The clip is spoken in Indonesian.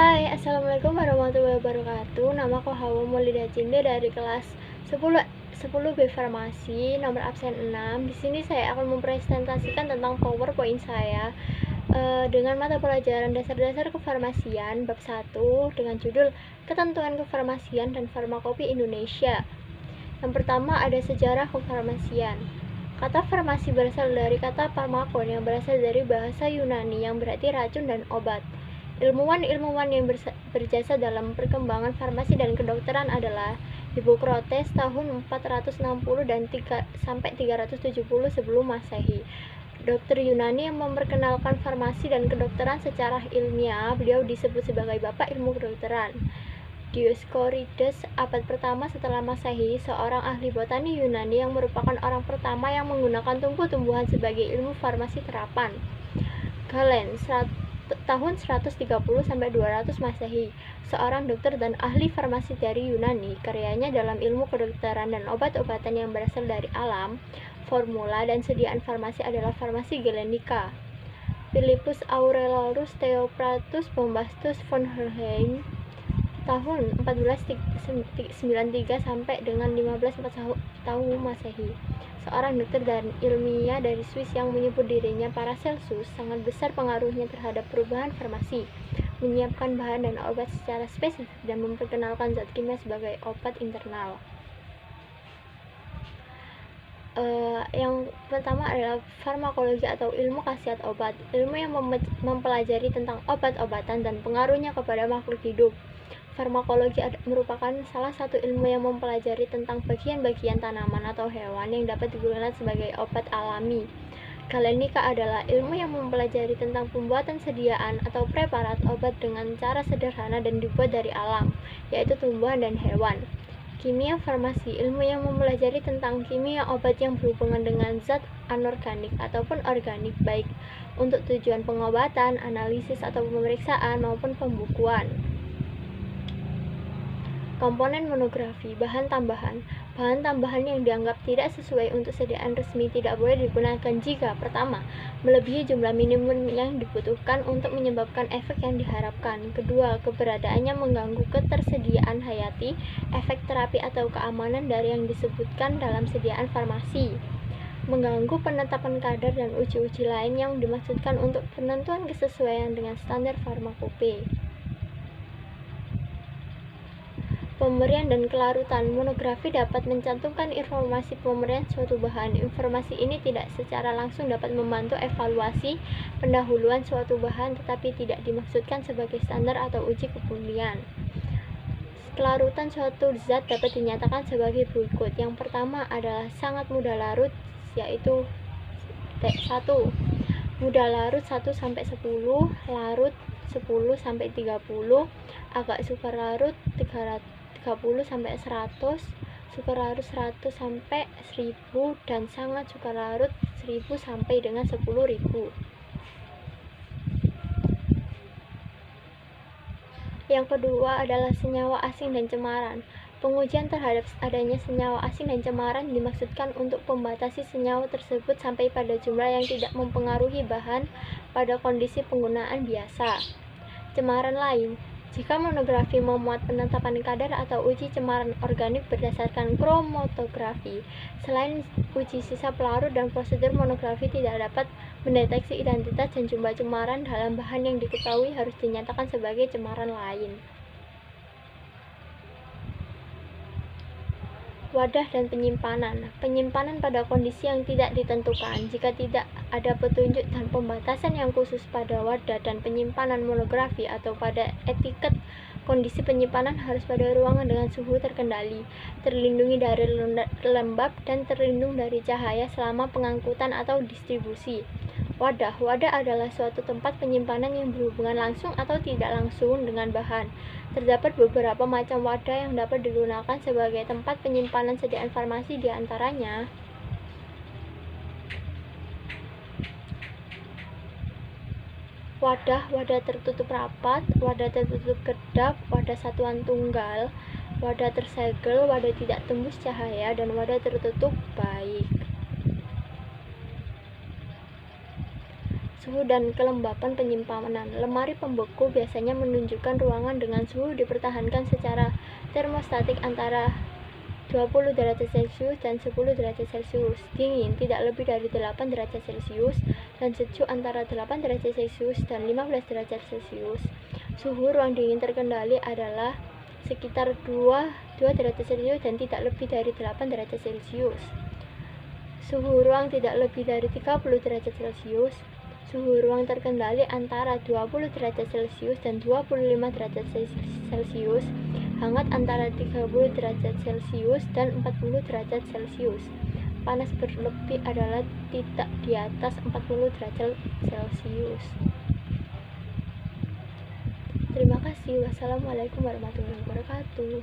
Hai, Assalamualaikum warahmatullahi wabarakatuh. Namaku Hawa Maulida Cinda dari kelas 10 B Farmasi, nomor absen 6. Di sini saya akan mempresentasikan tentang PowerPoint saya dengan mata pelajaran dasar-dasar kefarmasian bab 1 dengan judul Ketentuan Kefarmasian dan Farmakopi Indonesia. Yang pertama ada sejarah kefarmasian. Kata farmasi berasal dari kata pharmakon yang berasal dari bahasa Yunani yang berarti racun dan obat. Ilmuwan-ilmuwan yang berjasa dalam perkembangan farmasi dan kedokteran adalah Hippocrates tahun 460 dan sampai 370 sebelum Masehi. Dokter Yunani yang memperkenalkan farmasi dan kedokteran secara ilmiah, beliau disebut sebagai bapak ilmu kedokteran. Dioscorides abad pertama setelah Masehi, seorang ahli botani Yunani yang merupakan orang pertama yang menggunakan tumbuh-tumbuhan sebagai ilmu farmasi terapan. Galen tahun 130 sampai 200 Masehi, seorang dokter dan ahli farmasi dari Yunani. Karyanya dalam ilmu kedokteran dan obat-obatan yang berasal dari alam, formula dan sediaan farmasi adalah farmasi Galenica. Philippus Aurelius Theophrastus Bombastus von Herheim tahun 1493 sampai dengan 1541 Masehi, seorang dokter dan ilmiah dari Swiss yang menyebut dirinya Paracelsus. Sangat besar pengaruhnya terhadap perubahan farmasi, menyiapkan bahan dan obat secara spesifik dan memperkenalkan zat kimia sebagai obat internal. Yang pertama adalah farmakologi atau ilmu khasiat obat, ilmu yang mempelajari tentang obat-obatan dan pengaruhnya kepada makhluk hidup. Farmakologi merupakan salah satu ilmu yang mempelajari tentang bagian-bagian tanaman atau hewan yang dapat digunakan sebagai obat alami. Galenica adalah ilmu yang mempelajari tentang pembuatan sediaan atau preparat obat dengan cara sederhana dan dibuat dari alam, yaitu tumbuhan dan hewan. Kimia farmasi, ilmu yang mempelajari tentang kimia obat yang berhubungan dengan zat anorganik ataupun organik, baik untuk tujuan pengobatan, analisis atau pemeriksaan maupun pembukuan. Komponen monografi, bahan tambahan. Bahan tambahan yang dianggap tidak sesuai untuk sediaan resmi tidak boleh digunakan jika pertama, melebihi jumlah minimum yang dibutuhkan untuk menyebabkan efek yang diharapkan. Kedua, keberadaannya mengganggu ketersediaan hayati, efek terapi atau keamanan dari yang disebutkan dalam sediaan farmasi. Mengganggu penetapan kadar dan uji-uji lain yang dimaksudkan untuk penentuan kesesuaian dengan standar farmakope. Pemberian dan kelarutan. Monografi dapat mencantumkan informasi pemberian suatu bahan. Informasi ini tidak secara langsung dapat membantu evaluasi pendahuluan suatu bahan, tetapi tidak dimaksudkan sebagai standar atau uji kepemilian. Kelarutan suatu zat dapat dinyatakan sebagai berikut. Yang pertama adalah sangat mudah larut, yaitu 1. Mudah larut 1-10, larut 10-30, agak sukar larut 30-100, sukar larut 100-1000, dan sangat sukar larut 1000 sampai dengan 10.000. Yang kedua adalah senyawa asing dan cemaran. Pengujian terhadap adanya senyawa asing dan cemaran dimaksudkan untuk membatasi senyawa tersebut sampai pada jumlah yang tidak mempengaruhi bahan pada kondisi penggunaan biasa. Cemaran lain. Jika monografi memuat penetapan kadar atau uji cemaran organik berdasarkan kromatografi, selain uji sisa pelarut dan prosedur monografi tidak dapat mendeteksi identitas dan jumlah cemaran dalam bahan yang diketahui harus dinyatakan sebagai cemaran lain. Wadah dan penyimpanan. Penyimpanan pada kondisi yang tidak ditentukan. Jika tidak ada petunjuk dan pembatasan yang khusus pada wadah dan penyimpanan monografi atau pada etiket, kondisi penyimpanan harus pada ruangan dengan suhu terkendali, terlindungi dari lembab, dan terlindung dari cahaya selama pengangkutan atau distribusi. Wadah. Wadah adalah suatu tempat penyimpanan yang berhubungan langsung atau tidak langsung dengan bahan. Terdapat beberapa macam wadah yang dapat digunakan sebagai tempat penyimpanan sediaan farmasi, di antaranya wadah, wadah tertutup rapat, wadah tertutup kedap, wadah satuan tunggal, wadah tersegel, wadah tidak tembus cahaya, dan wadah tertutup baik. suhu dan kelembapan penyimpanan. Lemari pembeku biasanya menunjukkan ruangan dengan suhu dipertahankan secara termostatik antara 20 derajat Celcius dan 10 derajat Celcius. Dingin tidak lebih dari 8 derajat Celcius dan sejuk antara 8 derajat Celcius dan 15 derajat Celcius. Suhu ruang dingin terkendali adalah sekitar 2 derajat Celcius dan tidak lebih dari 8 derajat Celcius. Suhu ruang tidak lebih dari 30 derajat Celcius. Suhu ruang terkendali antara 20 derajat Celcius dan 25 derajat Celcius. Hangat antara 30 derajat Celcius dan 40 derajat Celcius. Panas berlebih adalah tidak di atas 40 derajat Celcius. Terima kasih. Wassalamualaikum warahmatullahi wabarakatuh.